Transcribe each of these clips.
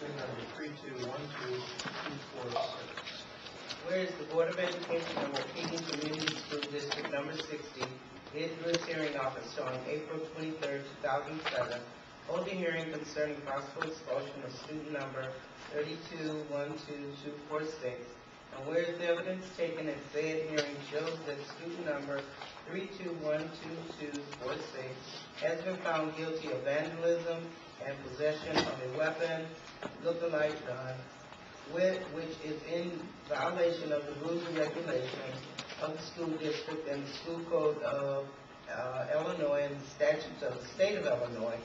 student number 321224. Whereas the Board of Education of Waukegan Community School District number 60 did through its hearing officer on April 23, 2007, hold a hearing concerning possible expulsion of student number 3212246. And whereas the evidence taken at said hearing shows that student number 3212246 has been found guilty of vandalism and possession of a weapon, look-alike gun, which is in violation of the rules and regulations of the school district and the school code of Illinois and the statutes of the state of Illinois.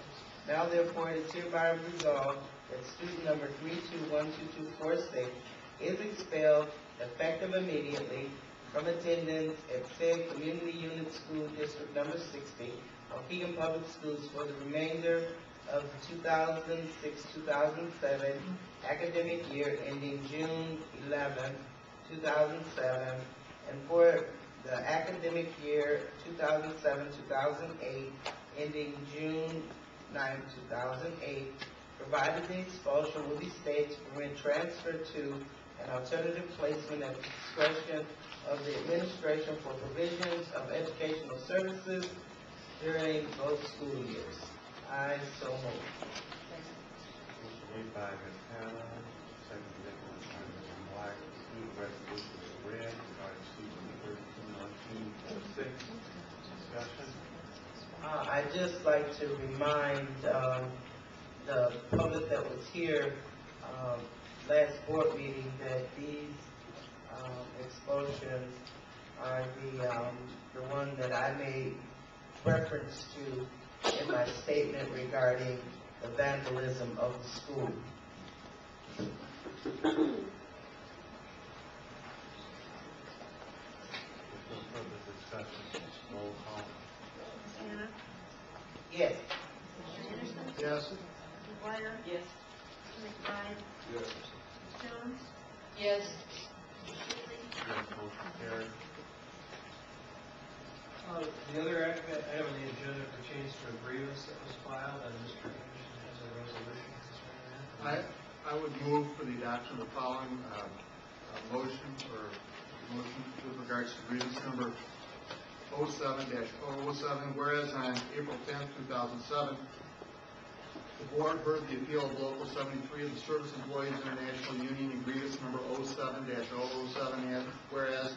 Now therefore it is hereby resolved that student number 3212246 is expelled effective immediately from attendance at said community unit school district number 60, Waukegan Public Schools, for the remainder of the 2006-2007 academic year ending June 11, 2007, and for the academic year 2007-2008 ending June 9, 2008, provided the expulsion will be stayed to prevent transfer to an alternative placement at the discretion of the administration for provisions of educational services during both school years. I so move. Motion made by Ms. Hannah, seconded by Ms. White. The resolution is read regarding student number 3212246. Discussion. I'd just like to remind the public that was here last board meeting that these expulsions are the one that I made reference to in my statement regarding the vandalism of the school. There's no further discussion. Roll call. Ms. Hannah? Yes. Mr. Anderson? Yes. Ms. McGuire? Yes. Mr. McBride? Yes. Ms. Jones? Yes. Ms. Shipley? Yes, motion carried. The other item on the agenda pertains to a grievance that was filed, and Mr. Anderson has a resolution concerning that. I would move for the adoption of the following motion with regards to grievance number 07-007, whereas on April 10, 2007, the board heard the appeal of Local 73 of the Service Employees International Union in grievance number 07-007, and whereas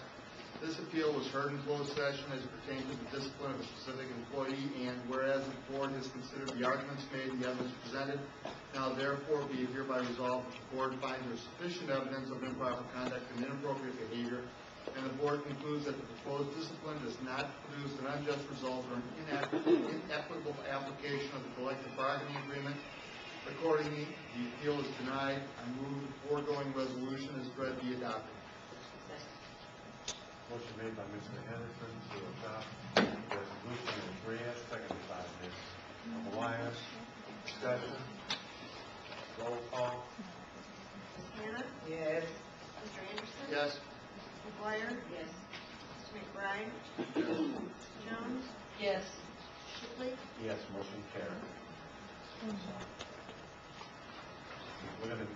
this appeal was heard in closed session as it pertained to the discipline of a specific employee, and whereas the board has considered the arguments made and the evidence presented, now therefore be it hereby resolved that the board finds there is sufficient evidence of improper conduct and inappropriate behavior, and the board concludes that the proposed discipline does not produce an unjust result or an inequitable application of the collective bargaining agreement. Accordingly, the appeal is denied. I move the foregoing resolution as read be adopted. Motion made by Mr. Henderson to adopt the resolution is read, seconded by Ms. McGuire. Discussion. Roll call. Ms. Hannah? Yes. Mr. Anderson? Yes. Ms. McGuire? Yes. Mr. McBride? Ms. Jones? Yes. Ms. Shipley? Yes, motion carried. We're going to,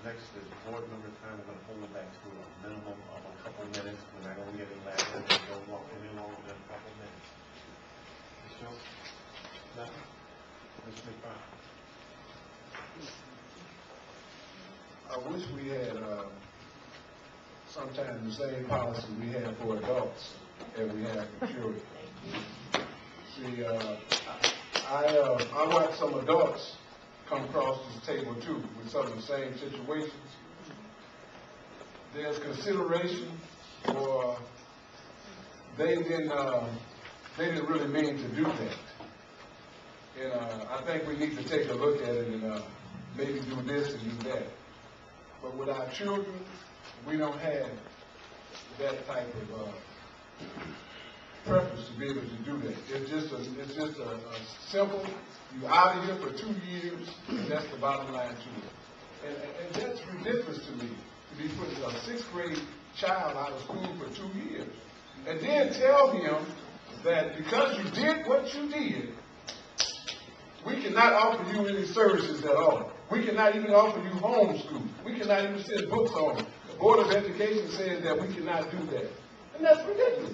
next is board member time. We're going to hold it back to a minimum of a couple of minutes. We're not going to get any last minute. Don't walk any longer than a couple of minutes. Ms. Jones? Nothing? Ms. McBride? I wish we had sometimes the same policy we have for adults that we have for children. See, I watch some adults come across this table too with some of the same situations. There's consideration for they didn't really mean to do that. And I think we need to take a look at it and maybe do this and do that. But with our children, we don't have that type of preference to be able to do that. It's just a simple, you out of here for 2 years, and that's the bottom line to it. And that's ridiculous to me, to be putting a 6th grade child out of school for 2 years. And then tell him that because you did what you did, we cannot offer you any services at all. We cannot even offer you homeschool. We cannot even send books home. The Board of Education says that we cannot do that. And that's ridiculous.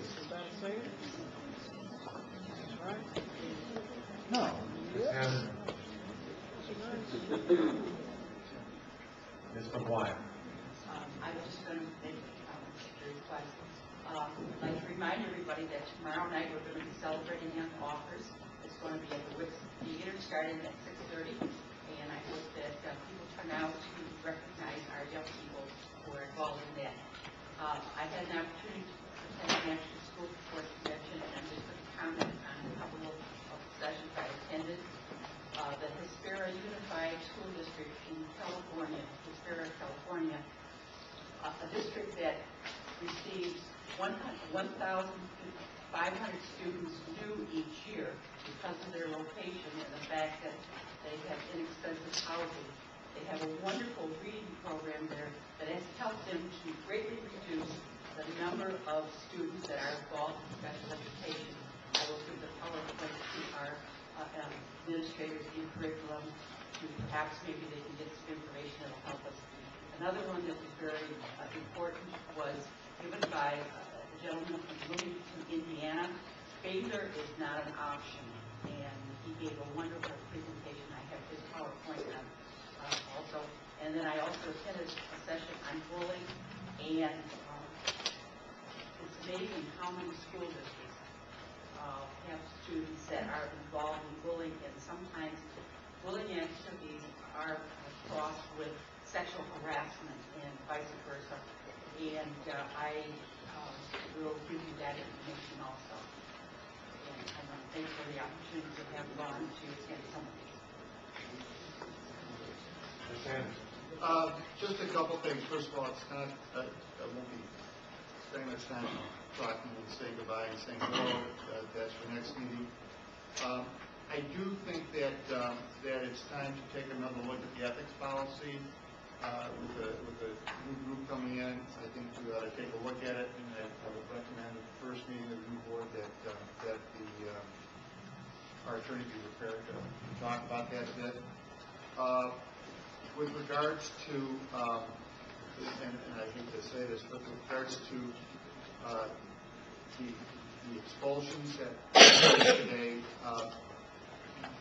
No. Ms. McGuire. I was just going to make a request. I'd like to remind everybody that tomorrow night we're going to be celebrating Young Authors. It's going to be at the WIX Theater starting at 6:30, and I hope that people turn out to recognize our young people who are involved in that. I had an opportunity to attend the National School Board Convention, and I'm just going to comment on a couple of sessions I attended. The Hespera Unified School District in California, Hespera, California, a district that receives 1,500 students new each year because of their location and the fact that they have inexpensive housing. They have a wonderful reading program there that has helped them to greatly reduce the number of students that are involved in special education. I will give the PowerPoint to our administrators in curriculum to perhaps maybe they can get some information that will help us. Another one that was very important was given by a gentleman from Bloomington, Indiana. Baylor is not an option, and he gave a wonderful presentation. I have his PowerPoint on also. And then I also attended a session on bullying, and it's amazing how many school districts have students that are involved in bullying, and sometimes bullying activities are crossed with sexual harassment and vice versa. And I will give you that information also. And I want to thank you for the opportunity to have Ron to attend some of these. Ms. Anderson. Just a couple things. First of all, it's not, I won't be spending much time talking and saying goodbye and saying hello. That's for next meeting. I do think that that it's time to take another look at the ethics policy with a new group coming in. I think we ought to take a look at it, and I would recommend at the first meeting of the new board that our attorney be prepared to talk about that a bit. With regards to, and I hate to say this, but with regards to the expulsions that today,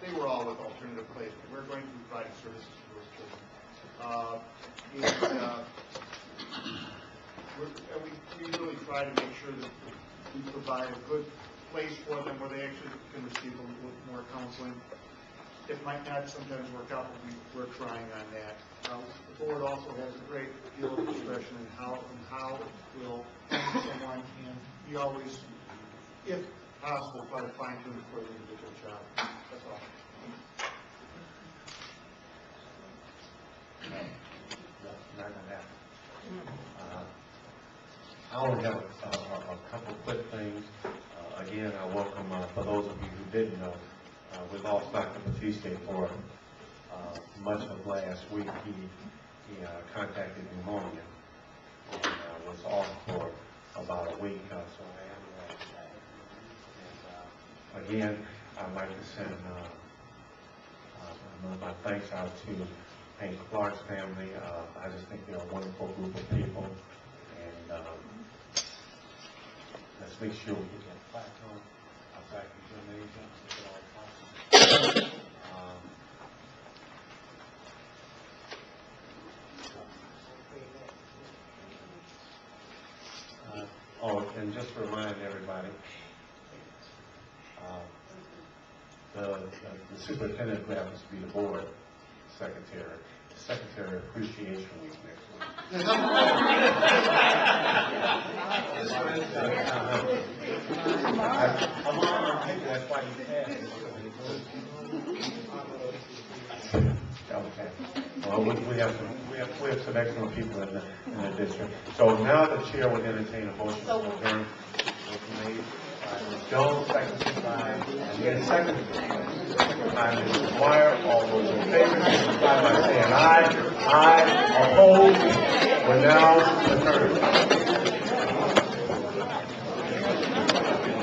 they were all with alternative placement. We're going to be providing services to those children. We really try to make sure that we provide a good place for them where they actually can receive a little more counseling. It might not sometimes work out, but we're trying on that. The board also has a great deal of discretion in how it will handle someone, and we always, if possible, try to fine-tune it for the individual child. That's all. No, not gonna happen. I only have a couple of quick things. Again, I welcome, for those of you who didn't know, we lost Dr. Batiste for much of last week. He contacted pneumonia and was off for about a week, so I am lost that. And again, I'd like to send my thanks out to Hank Clark's family. I just think they're a wonderful group of people, and let's make sure we get that plaque on. Outside examination, and just to remind everybody, the superintendent happens to be the board secretary. The Secretary Appreciation Week next week. Come on, that's why you passed it. Okay. Well, we have some excellent people in the district. So now the chair will entertain a motion to adjourn. Jones, second by, and then second by Mr. Dwyer. All those in favor, signify by saying aye. Aye. Opposed. We're now adjourned.